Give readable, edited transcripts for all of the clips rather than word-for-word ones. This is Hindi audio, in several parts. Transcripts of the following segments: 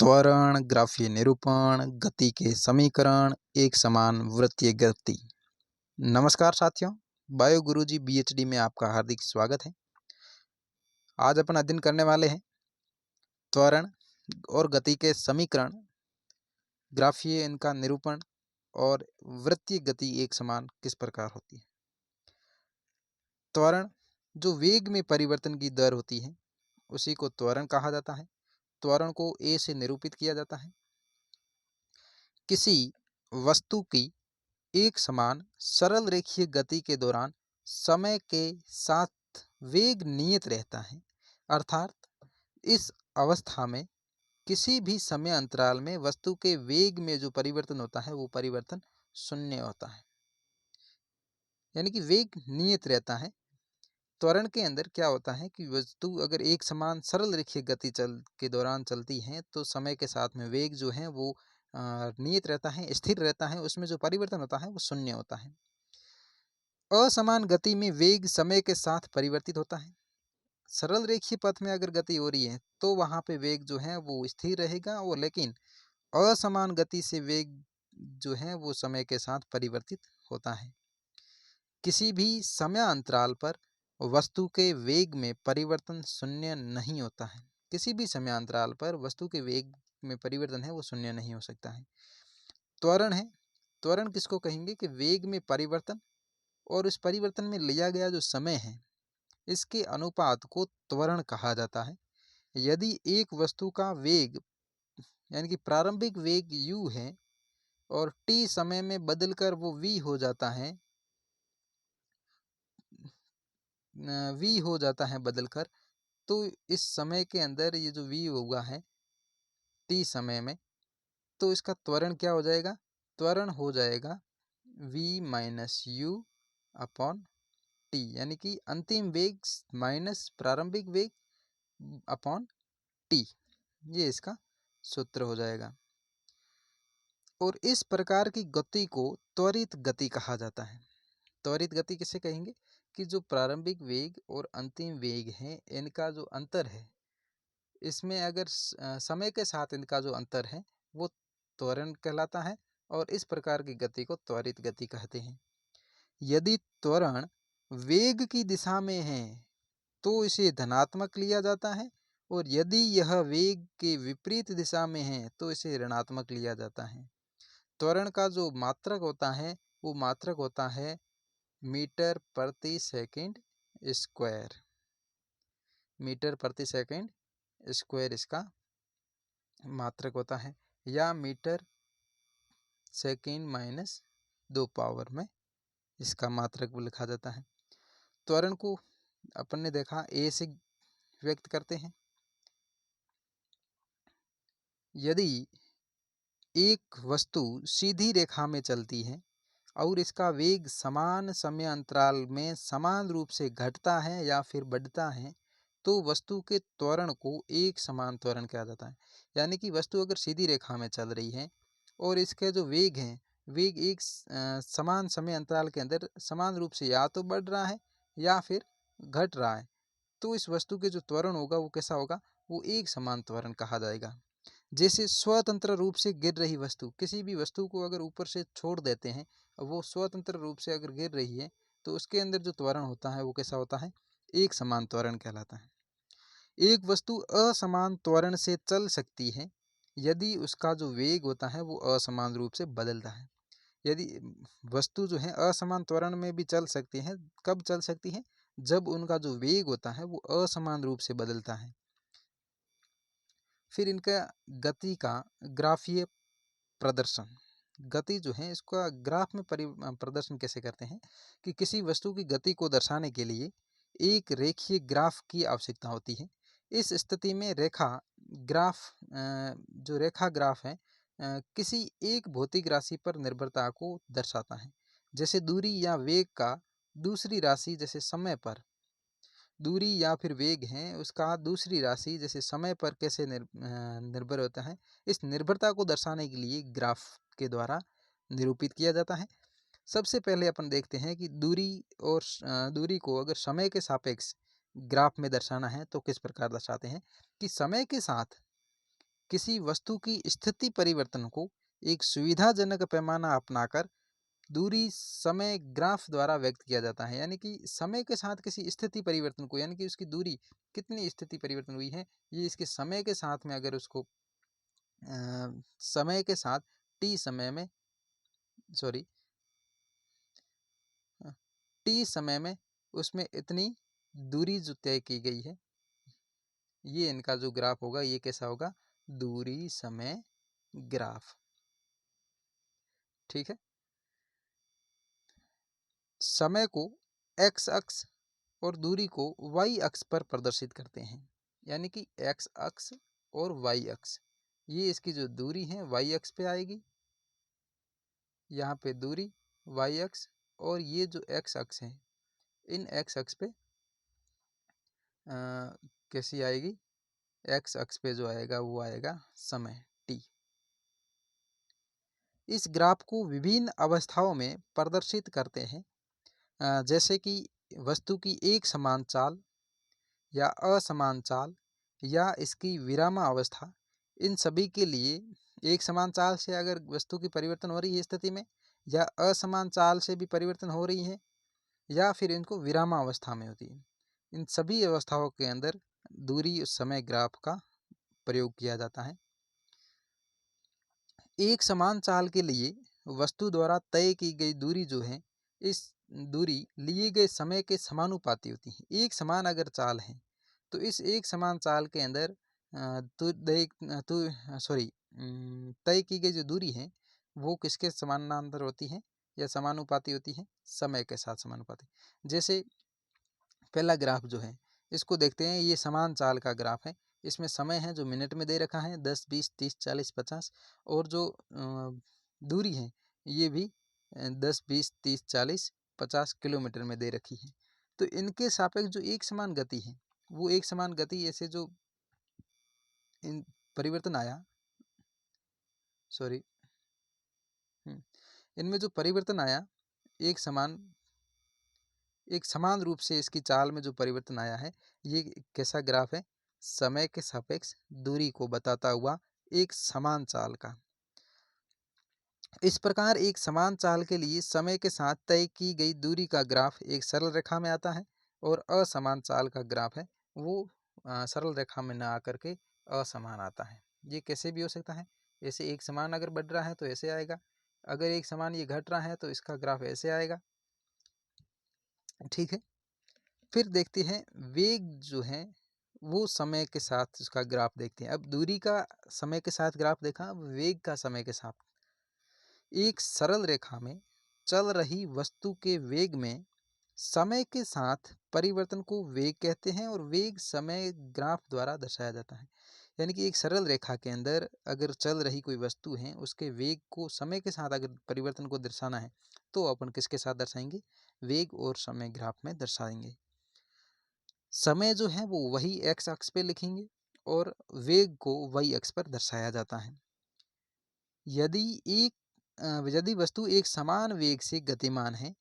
त्वरण, ग्राफीय निरूपण, गति के समीकरण, एक समान वृत्तीय गति। नमस्कार साथियों, बायो गुरुजी बीएचडी में आपका हार्दिक स्वागत है। आज अपन अध्ययन करने वाले हैं त्वरण और गति के समीकरण, ग्राफीय इनका निरूपण और वृत्तीय गति एक समान किस प्रकार होती है। त्वरण जो वेग में परिवर्तन की दर होती है उसी को त्वरण कहा जाता है। त्वरण को ए से निरूपित किया जाता है। किसी वस्तु की एक समान सरल रेखीय गति के दौरान समय के साथ वेग नियत रहता है, अर्थात इस अवस्था में किसी भी समय अंतराल में वस्तु के वेग में जो परिवर्तन होता है वो परिवर्तन शून्य होता है, यानी कि वेग नियत रहता है। त्वरण के अंदर क्या होता है कि वस्तु अगर एक समान सरल रेखीय गति के दौरान चलती है तो समय के साथ में वेग जो है वो नियत रहता है, स्थिर रहता है, उसमें जो परिवर्तन होता है वो शून्य होता है। असमान गति में वेग समय के साथ परिवर्तित होता है। सरल रेखीय पथ में अगर गति हो रही है तो वहाँ पे वेग जो है वो स्थिर रहेगा, और लेकिन असमान गति से वेग जो है वो समय के साथ परिवर्तित होता है। किसी भी समय अंतराल पर वस्तु के वेग में परिवर्तन शून्य नहीं होता है। किसी भी समय अंतराल पर वस्तु के वेग में परिवर्तन है वो शून्य नहीं हो सकता है। त्वरण है, त्वरण किसको कहेंगे कि वेग में परिवर्तन और उस परिवर्तन में लिया गया जो समय है इसके अनुपात को त्वरण कहा जाता है। यदि एक वस्तु का वेग यानी कि प्रारंभिक वेग u है और t समय में बदलकर वो v हो जाता है, बदलकर, तो इस समय के अंदर ये जो v हुआ है t समय में, तो इसका त्वरण क्या हो जाएगा? त्वरण हो जाएगा v minus you upon T, यानी कि अंतिम वेग माइनस प्रारंभिक वेग अपॉन टी, ये इसका सूत्र हो जाएगा। और इस प्रकार की गति को त्वरित गति कहा जाता है। त्वरित गति किसे कहेंगे कि जो प्रारंभिक वेग और अंतिम वेग है इनका जो अंतर है, इसमें अगर समय के साथ इनका जो अंतर है वो त्वरण कहलाता है, और इस प्रकार की गति को त्वरित गति कहते हैं। यदि त्वरण वेग की दिशा में है तो इसे धनात्मक लिया जाता है, और यदि यह वेग के विपरीत दिशा में है तो इसे ऋणात्मक लिया जाता है। त्वरण का जो मात्रक होता है वो मात्रक होता है मीटर प्रति सेकंड स्क्वायर। मीटर प्रति सेकंड स्क्वायर इसका मात्रक होता है, या मीटर सेकंड माइनस 2 पावर में इसका मात्रक लिखा जाता है। त्वरण को अपन ने देखा ए से व्यक्त करते हैं। यदि एक वस्तु सीधी रेखा में चलती है और इसका वेग समान समय अंतराल में समान रूप से घटता है या फिर बढ़ता है तो वस्तु के त्वरण को एक समान त्वरण कहा जाता है। यानी कि वस्तु अगर सीधी रेखा में चल रही है और इसके जो वेग है, वेग एक समान समय अंतराल के अंदर समान रूप से या तो बढ़ रहा है या फिर घट रहा है, तो इस वस्तु के जो त्वरण होगा वो कैसा होगा? वो एक समान त्वरण कहा जाएगा। जैसे स्वतंत्र रूप से गिर रही वस्तु, किसी भी वस्तु को अगर ऊपर से छोड़ देते हैं, वो स्वतंत्र रूप से अगर गिर रही है तो उसके अंदर जो त्वरण होता है वो कैसा होता है? एक समान त्वरण कहलाता है। एक वस्तु असमान त्वरण से चल सकती है यदि उसका जो वेग होता है वो असमान रूप से बदलता है। यदि वस्तु जो है असमान त्वरण में भी चल सकती है, कब चल सकती है? जब उनका जो वेग होता है वो असमान रूप से बदलता है। फिर इनका गति का ग्राफीय प्रदर्शन, गति जो है इसका ग्राफ में प्रदर्शन कैसे करते हैं कि किसी वस्तु की गति को दर्शाने के लिए एक रेखीय ग्राफ की आवश्यकता होती है। इस स्थिति में जो रेखा ग्राफ है किसी एक भौतिक राशि पर निर्भरता को दर्शाता है। जैसे दूरी या वेग का दूसरी राशि जैसे समय पर, दूरी या फिर वेग है उसका दूसरी राशि जैसे समय पर कैसे निर्भर होता है, इस निर्भरता को दर्शाने के लिए ग्राफ के द्वारा निरूपित किया जाता है। सबसे पहले अपन देखते हैं कि दूरी को अगर समय के सापेक्ष ग्राफ में दर्शाना है तो किस प्रकार दर्शाते हैं कि समय के साथ किसी वस्तु की स्थिति परिवर्तन को एक सुविधाजनक पैमाना अपनाकर दूरी समय ग्राफ द्वारा व्यक्त किया जाता है। यानी कि समय के साथ किसी स्थिति परिवर्तन को, यानी कि उसकी दूरी कितनी स्थिति परिवर्तन हुई है, ये इसके समय के साथ में अगर उसको समय के साथ टी समय में सॉरी टी समय में उसमें इतनी दूरी जो तय की गई है, ये इनका जो ग्राफ होगा ये कैसा होगा, दूरी समय ग्राफ। ठीक है। समय को एक्स अक्ष और दूरी को वाई अक्ष पर प्रदर्शित करते हैं। यानी कि एक्स अक्ष और वाई अक्ष, ये इसकी जो दूरी है वाई अक्ष पे आएगी, यहाँ पे दूरी वाई अक्ष, और ये जो एक्स अक्ष है इन एक्स अक्ष पे कैसी आएगी, एक्स अक्ष पे जो आएगा वो आएगा समय टी। इस ग्राफ को विभिन्न अवस्थाओं में प्रदर्शित करते हैं, जैसे कि वस्तु की एक समान चाल या असमान चाल या इसकी विरामावस्था। इन सभी के लिए एक समान चाल से अगर वस्तु की परिवर्तन हो रही है स्थिति में, या असमान चाल से भी परिवर्तन हो रही है, या फिर इनको विरामावस्था में होती है, इन सभी अवस्थाओं के अंदर दूरी समय ग्राफ का प्रयोग किया जाता है। एक समान चाल के लिए वस्तु द्वारा तय की गई दूरी जो है, इस दूरी लिए गए समय के समानुपाती होती है। एक समान अगर चाल है तो इस एक समान चाल के अंदर तय की गई जो दूरी है वो किसके समानांतर होती है या समानुपाती होती है, समय के साथ समानुपाती। जैसे पहला ग्राफ जो है इसको देखते हैं, ये समान चाल का ग्राफ है। इसमें समय है जो मिनट में दे रखा है 10, 20, 30, 40, 50, और जो दूरी है ये भी 10, 20, 30, 40, 50 किलोमीटर में दे रखी है। तो इनके सापेक्ष जो एक समान गति है, वो एक समान गति ऐसे जो इन परिवर्तन आया इनमें जो परिवर्तन आया एक समान रूप से इसकी चाल में जो परिवर्तन आया है, ये कैसा ग्राफ है, समय के सापेक्ष दूरी को बताता हुआ एक समान चाल का। इस प्रकार एक समान चाल के लिए समय के साथ तय की गई दूरी का ग्राफ एक सरल रेखा में आता है, और असमान चाल का ग्राफ है वो सरल रेखा में ना आकर के असमान आता है। ये कैसे भी हो सकता है, ऐसे एक समान अगर बढ़ रहा है तो ऐसे आएगा, अगर एक समान ये घट रहा है तो इसका ग्राफ ऐसे आएगा। ठीक है। फिर देखते हैं वेग जो है वो समय के साथ उसका ग्राफ देखते हैं। अब दूरी का समय के साथ ग्राफ देखा, अब वेग का समय के साथ। एक सरल रेखा में चल रही वस्तु के वेग में समय के साथ परिवर्तन को वेग कहते हैं, और वेग समय ग्राफ द्वारा दर्शाया जाता है। यानी कि एक सरल रेखा के अंदर अगर चल रही कोई वस्तु है, उसके वेग को समय के साथ अगर परिवर्तन को दर्शाना है तो अपन किसके साथ दर्शाएंगे, वेग और समय ग्राफ में दर्शाएंगे। समय जो है वो वही एक्स अक्ष पे लिखेंगे और वेग को वाई अक्ष पर दर्शाया जाता है। यदि वस्तु एक समान वेग से गतिमान है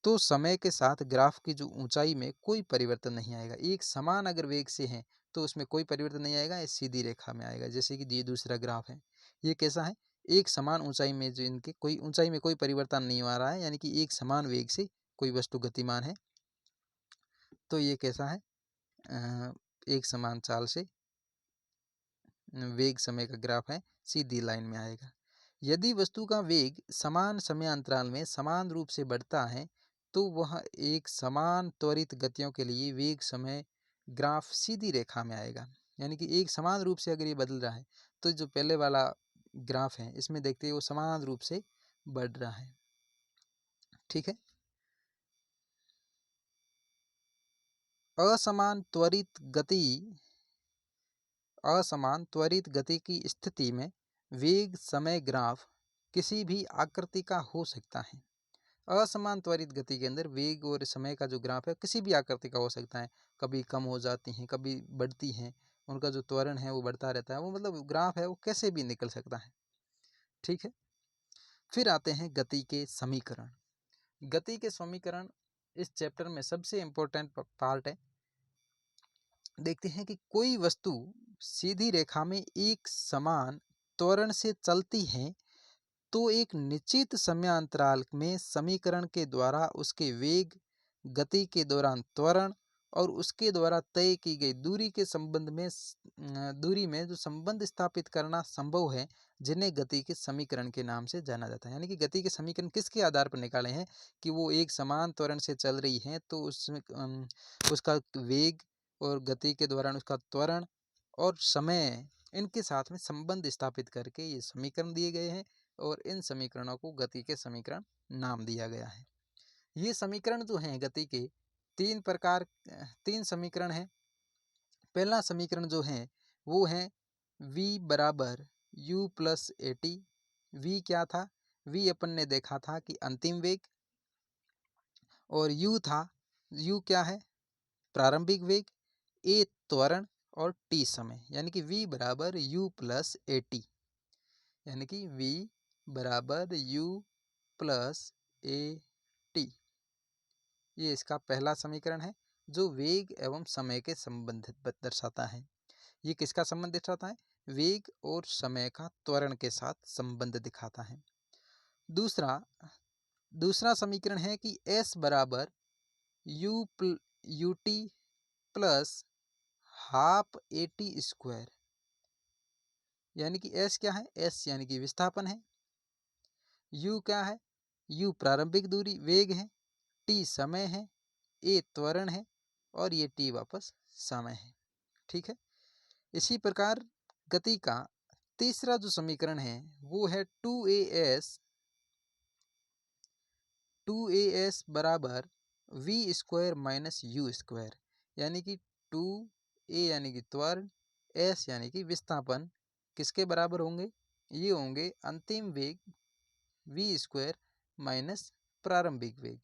तो समय के साथ ग्राफ की जो ऊंचाई में कोई परिवर्तन नहीं आएगा। एक समान अगर वेग से है तो उसमें कोई परिवर्तन नहीं आएगा, ये सीधी रेखा में आएगा। जैसे कि ये दूसरा ग्राफ है, ये कैसा है, एक समान ऊंचाई में जो इनके कोई ऊंचाई में कोई परिवर्तन नहीं आ रहा है, यानी कि एक समान वेग से कोई वस्तु गतिमान है। तो ये कैसा है, एक समान चाल से वेग समय का ग्राफ है, सीधी लाइन में आएगा। यदि वस्तु का वेग समान समय अंतराल में समान रूप से बढ़ता है तो वह एक समान त्वरित गतियों के लिए वेग समय ग्राफ सीधी रेखा में आएगा। यानी कि एक समान रूप से अगर ये बदल रहा है तो जो पहले वाला ग्राफ है इसमें देखते हैं वो समान रूप से बढ़ रहा है। ठीक है। असमान त्वरित गति की स्थिति में वेग समय ग्राफ किसी भी आकृति का हो सकता है। असमान त्वरित गति के अंदर वेग और समय का जो ग्राफ है किसी भी आकृति का हो सकता है। कभी कम हो जाती हैं, कभी बढ़ती हैं, उनका जो त्वरण है वो बढ़ता रहता है, वो मतलब ग्राफ है वो कैसे भी निकल सकता है। ठीक है। फिर आते हैं गति के समीकरण। गति के समीकरण इस चैप्टर में सबसे इम्पोर्टेंट पार्ट है। देखते हैं कि कोई वस्तु सीधी रेखा में एक समान त्वरण से चलती है तो एक निश्चित समयांतराल में समीकरण के द्वारा उसके वेग, गति के दौरान त्वरण और उसके द्वारा तय की गई दूरी के संबंध में दूरी में जो संबंध स्थापित करना संभव है, जिन्हें गति के समीकरण के नाम से जाना जाता है। यानी कि गति के समीकरण किसके आधार पर निकाले हैं कि वो एक समान त्वरण से चल रही हैं तो उसमें उसका वेग और गति के दौरान उसका त्वरण और समय, इनके साथ में संबंध स्थापित करके ये समीकरण दिए गए हैं और इन समीकरणों को गति के समीकरण नाम दिया गया है। ये समीकरण जो हैं गति के तीन समीकरण हैं। पहला समीकरण जो है वो है v बराबर u plus A T. v क्या था? v अपन ने देखा था कि अंतिम वेग, और u था, u क्या है? प्रारंभिक वेग, a त्वरण और t समय, यानी कि v बराबर u प्लस ए टी, यानी कि v बराबर u प्लस ए टी। ये इसका पहला समीकरण है जो वेग एवं समय के संबंध दर्शाता है। ये किसका संबंध दर्शाता है? वेग और समय का त्वरण के साथ संबंध दिखाता है। दूसरा समीकरण है कि s बराबर U T plus half A T square, यानी कि s क्या है? s यानी कि विस्थापन है, u क्या है? u प्रारंभिक दूरी वेग है, t समय है, a त्वरण है और ये t वापस समय है। ठीक है। इसी प्रकार गति का तीसरा जो समीकरण है वो है 2as बराबर v square minus you square, यानी कि 2a यानी कि त्वरण, s यानी कि विस्थापन किसके बराबर होंगे? ये होंगे अंतिम वेग v स्क्वायर माइनस प्रारंभिक वेग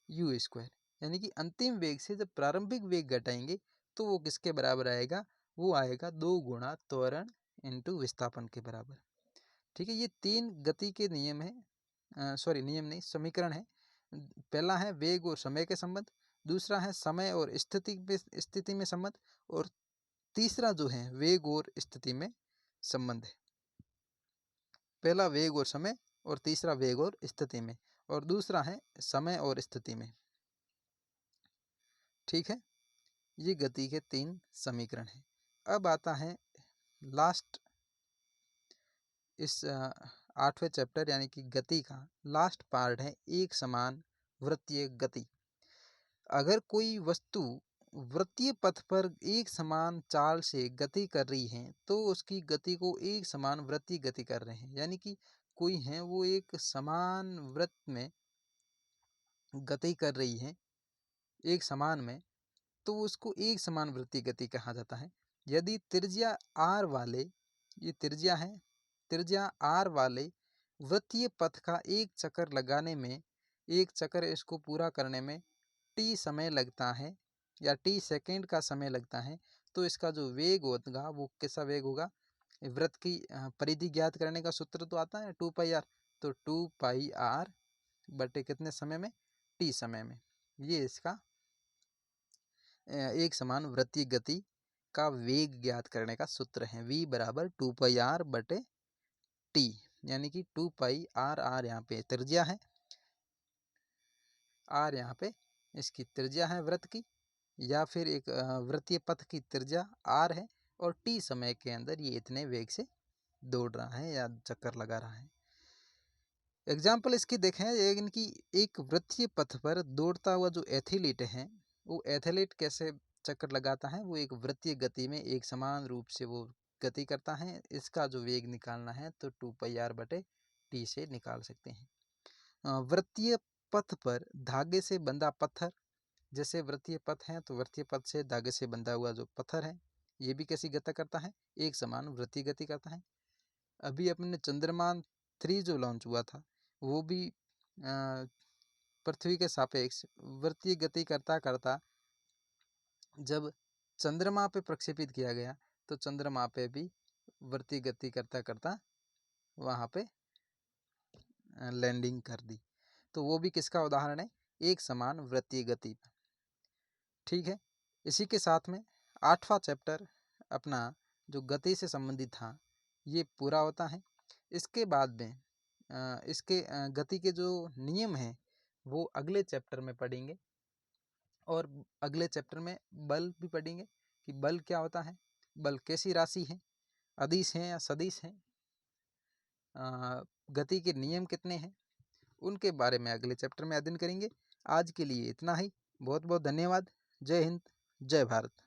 यू स्क्वायर, यानी कि अंतिम वेग से जब प्रारंभिक वेग घटाएंगे तो वो किसके बराबर आएगा? वो आएगा 2 गुणा त्वरण इंटू विस्थापन के बराबर। ठीक है। ये तीन गति के नियम है, नियम नहीं, समीकरण है। पहला है वेग और समय के संबंध, दूसरा है समय और स्थिति में संबंध, और तीसरा जो है वेग और स्थिति में संबंध है। पहला वेग और समय, और तीसरा वेग और स्थिति में, और दूसरा है समय और स्थिति में। ठीक है। ये गति के 3 समीकरण हैं। अब आता है लास्ट, इस 8वें चैप्टर यानी कि गति का लास्ट पार्ट है एक समान वृत्तीय गति। अगर कोई वस्तु वृत्तीय पथ पर एक समान चाल से गति कर रही है तो उसकी गति को एक समान वृत्तीय गति कर रहे हैं। यानी कि कोई है वो एक समान वृत्त में गति कर रही है एक समान में, तो उसको एक समान वृत्तीय गति कहा जाता है। यदि त्रिज्या आर वाले, ये त्रिज्या है, त्रिज्या आर वाले वृत्तीय पथ का एक चक्कर लगाने में, एक चक्कर इसको पूरा करने में टी समय लगता है या टी सेकेंड का समय लगता है, तो इसका जो वेग होगा वो कैसा वेग होगा? वृत्त की परिधि ज्ञात करने का सूत्र तो आता है 2πr, तो 2πr बटे कितने समय में? टी समय में। ये इसका एक समान वृत्तीय गति का वेग ज्ञात करने का सूत्र है। v बराबर 2πr बटे टी, यानी कि 2πr, आर यहाँ पे त्रिज्या है, आर यहाँ पे इसकी त्रिज्या है वृत्त की, या फिर एक वृत्तीय पथ की त्रिज्या आर है, और टी समय के अंदर ये इतने वेग से दौड़ रहा है या चक्कर लगा रहा है। एग्जाम्पल इसकी देखें, इनकी एक वृत्तीय पथ पर दौड़ता हुआ जो एथलीट है, वो एथलीट कैसे चक्कर लगाता है? वो एक वृत्तीय गति में एक समान रूप से वो गति करता है। इसका जो वेग निकालना है तो 2πr बटे टी से निकाल सकते हैं। वृत्तीय पथ पर धागे से बंधा पत्थर, जैसे वृत्तीय पथ है तो वृत्तीय पथ से धागे से बंधा हुआ जो पत्थर है ये भी कैसी गति करता है? एक समान वृत्तीय गति करता है। अभी अपने चंद्रयान 3 जो लॉन्च हुआ था वो भी पृथ्वी के सापेक्ष वृत्तीय गति करता करता जब चंद्रमा पे प्रक्षेपित किया गया तो चंद्रमा पे भी वृत्तीय गति करता करता वहाँ पे लैंडिंग कर दी। तो वो भी किसका उदाहरण है? एक समान वृत्तीय गति। ठीक है। इसी के साथ में 8वां चैप्टर अपना जो गति से संबंधित था ये पूरा होता है। इसके बाद में इसके गति के जो नियम हैं वो अगले चैप्टर में पढ़ेंगे और अगले चैप्टर में बल भी पढ़ेंगे कि बल क्या होता है, बल कैसी राशि है, अदिश है या सदिश है, गति के नियम कितने हैं, उनके बारे में अगले चैप्टर में अध्ययन करेंगे। आज के लिए इतना ही। बहुत बहुत धन्यवाद। जय हिंद, जय भारत।